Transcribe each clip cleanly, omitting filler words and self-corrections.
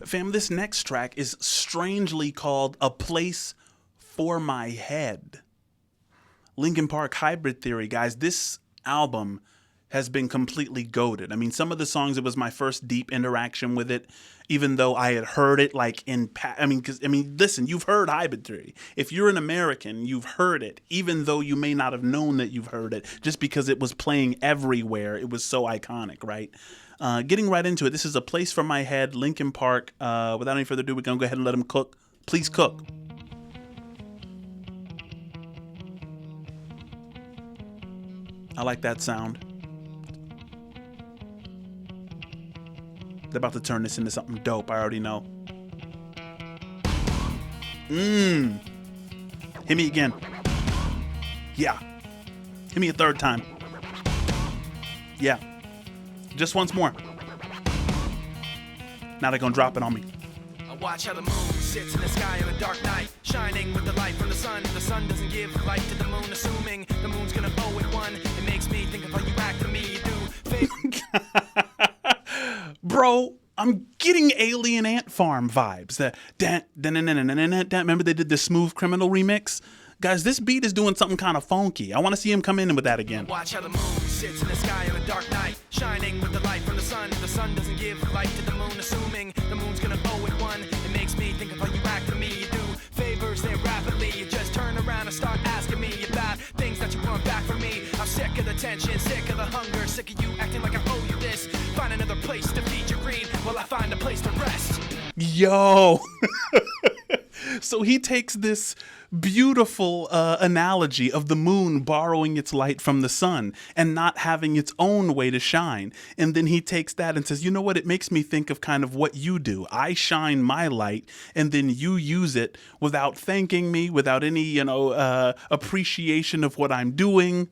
Fam, this next track is strangely called A Place for My Head. Linkin Park Hybrid Theory, guys. This album has been completely goated. I mean, some of the songs, it was my first deep interaction with it, even though I had heard it like listen, you've heard Hybrid Theory. If you're an American, you've heard it, even though you may not have known that you've heard it, just because it was playing everywhere. It was so iconic, right? Getting right into it, this is A Place for My Head, Linkin Park. Without any further ado, we're going to go ahead and let them cook. Please cook. I like that sound. They're about to turn this into something dope, I already know. Hit me again. Yeah. Hit me a third time. Yeah. Just once more. Now they're gonna drop it on me. I watch how the moon sits in the sky on a dark night, shining with the light from the sun. The sun doesn't give light to the moon, assuming the moon's gonna owe it one. It makes me think of how you act to me. You do. Bro, I'm getting Alien Ant Farm vibes. Remember they did the Smooth Criminal remix? Guys, this beat is doing something kind of funky. I want to see him come in with that again. Watch how the moon sits in the sky on a dark night, shining with the light from the sun. The sun doesn't give light to the moon, assuming the moon's gonna owe it one. It makes me think of how you act to me. You do favors there rapidly. You just turn around and start asking me about things that you want back from me. I'm sick of the tension, sick of the hunger, sick of you acting like I owe you this. Find another place to feed your greed while I find a place to rest. Yo. So he takes this beautiful analogy of the moon borrowing its light from the sun and not having its own way to shine. And then he takes that and says, you know what? It makes me think of kind of what you do. I shine my light and then you use it without thanking me, without any, appreciation of what I'm doing.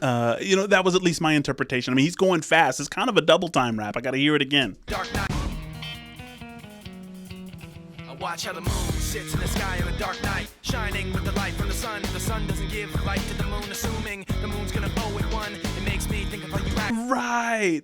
That was at least my interpretation. I mean, he's going fast. It's kind of a double time rap. I got to hear it again. Dark night. Watch how the moon sits in the sky on a dark night, shining with the light from the sun. The sun doesn't give light to the moon, assuming the moon's gonna owe it one. It makes me think of how you act. Right.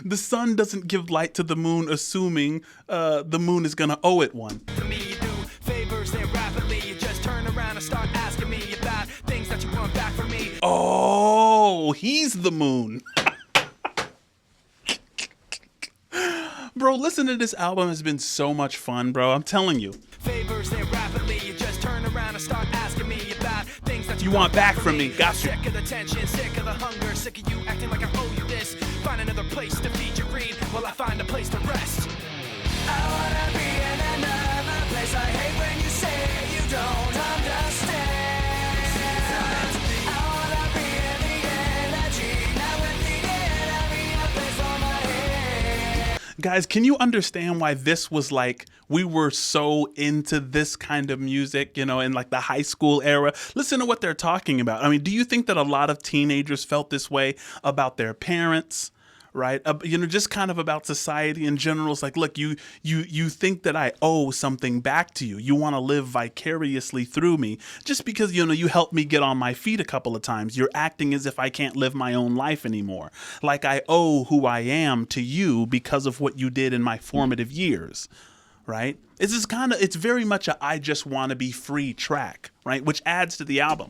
The sun doesn't give light to the moon, assuming the moon is gonna owe it one. To me, you do favors there rapidly. You just turn around and start asking me about things that you want back from me. Oh, he's the moon. Bro, listen to this album. Has been so much fun, bro. I'm telling you. Favors there rapidly. You just turn around and start asking me about things that you want back from me. Gotcha. Sick of the tension, sick of the hunger, sick of you acting like I owe you this. Find another place to feed your greed while I find a place to rest. I wanna be in another place. I hate when you say you don't understand. I wanna be in the energy, not with the enemy, a place for my head. Guys, can you understand why this was like, we were so into this kind of music, in like the high school era? Listen to what they're talking about. I mean, do you think that a lot of teenagers felt this way about their parents? Right? Just kind of about society in general. It's like, look, you think that I owe something back to you. You want to live vicariously through me just because, you helped me get on my feet a couple of times. You're acting as if I can't live my own life anymore. Like I owe who I am to you because of what you did in my formative years. Right? It's very much a I just want to be free track, right? Which adds to the album.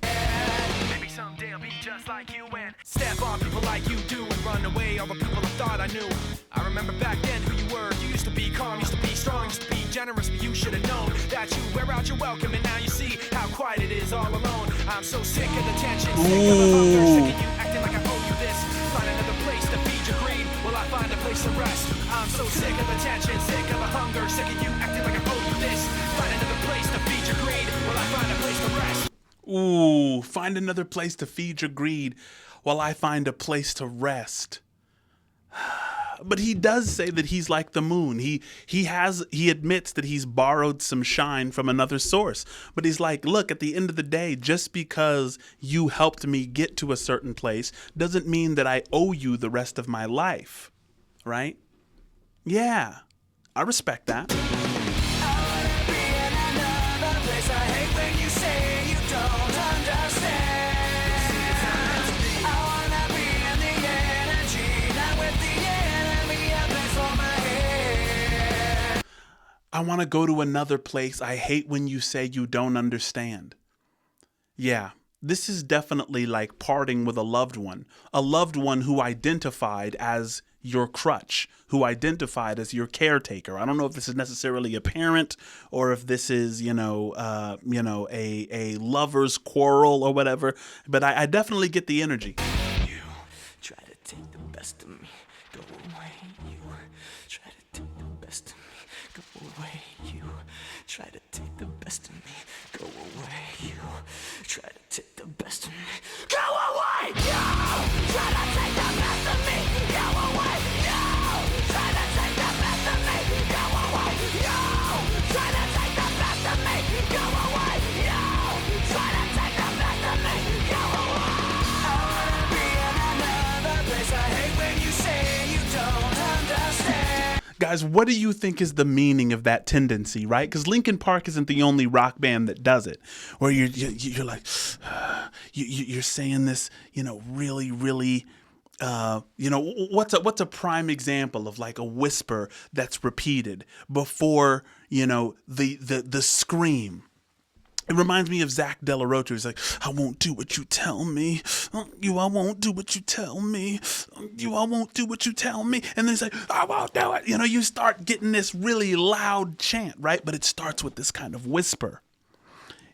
Maybe someday I'll be just like you and step on people like you do and run away all the people I thought I knew. I remember back then who you were. You used to be calm, used to be strong, used to be generous, but you should have known that you wear out your welcome and now you see how quiet it is all alone. I'm so sick of the tension, sick of the hunger, sick of you acting like I owe you this. Find another place to feed your greed while I find a place to rest. I'm so sick of the tension, sick of the hunger, sick of you acting like I owe you this. Find another place to feed your greed while I find a place to rest. Ooh, find another place to feed your greed while I find a place to rest. But he does say that he's like the moon. He admits that he's borrowed some shine from another source. But he's like, look, at the end of the day, just because you helped me get to a certain place doesn't mean that I owe you the rest of my life. Right? Yeah, I respect that. I want to go to another place. I hate when you say you don't understand. Yeah, this is definitely like parting with a loved one who identified as your crutch, who identified as your caretaker. I don't know if this is necessarily a parent or if this is, a lover's quarrel or whatever, but I definitely get the energy. You try to take the best of me, go away. You try to take the best of me, go away. You try to take the best of me, go away. You try to take the best of me, go away. You try to take the best of me, go away. You try to take the best of me, go away. You try to take the best of me, go away. You try to take the best of me, go away. I wanna be in another place. I hate when you say you don't understand. Guys, what do you think is the meaning of that tendency, right? Because Linkin Park isn't the only rock band that does it, where you're like, you're saying this, really, really, what's a prime example of like a whisper that's repeated before, the scream. It reminds me of Zach De La Rocha. He's like, I won't do what you tell me. I won't do what you tell me. I won't do what you tell me. And then he's like, I won't do it. You start getting this really loud chant, right? But it starts with this kind of whisper.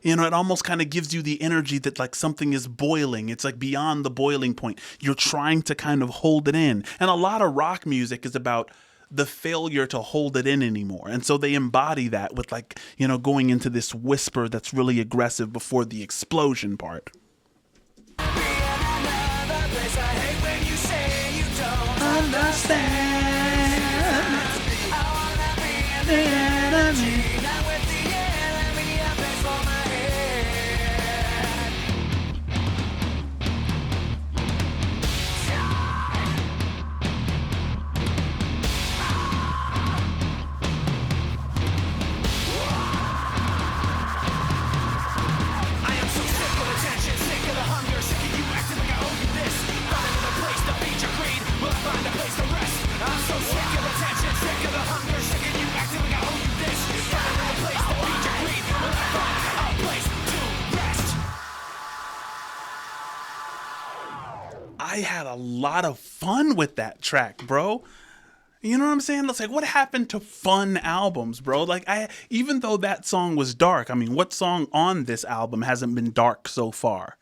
It almost kind of gives you the energy that like something is boiling. It's like beyond the boiling point. You're trying to kind of hold it in. And a lot of rock music is about the failure to hold it in anymore. And so they embody that with like, going into this whisper that's really aggressive before the explosion part. I had a lot of fun with that track, bro. You know what I'm saying? It's like, what happened to fun albums, bro? Like, even though that song was dark, I mean, what song on this album hasn't been dark so far?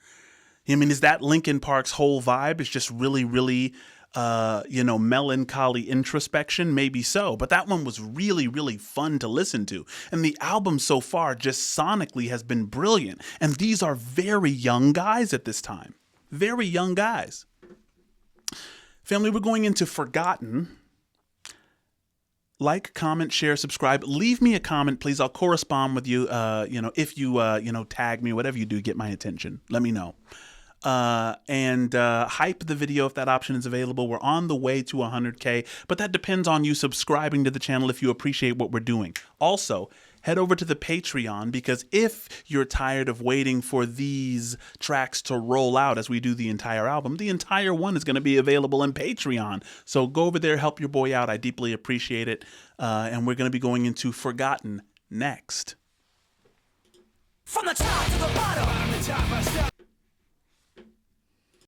I mean, is that Linkin Park's whole vibe? It's just really, really, melancholy introspection? Maybe so. But that one was really, really fun to listen to. And the album so far just sonically has been brilliant. And these are very young guys at this time. Very young guys. Family, we're going into Forgotten. Like, comment, share, subscribe. Leave me a comment, please. I'll correspond with you. If you tag me, whatever you do, get my attention. Let me know. And hype the video if that option is available. We're on the way to 100K, but that depends on you subscribing to the channel if you appreciate what we're doing. Also, head over to the Patreon, because if you're tired of waiting for these tracks to roll out as we do the entire album, the entire one is going to be available in Patreon. So go over there, help your boy out. I deeply appreciate it. And we're going to be going into Forgotten next. From the top to the bottom.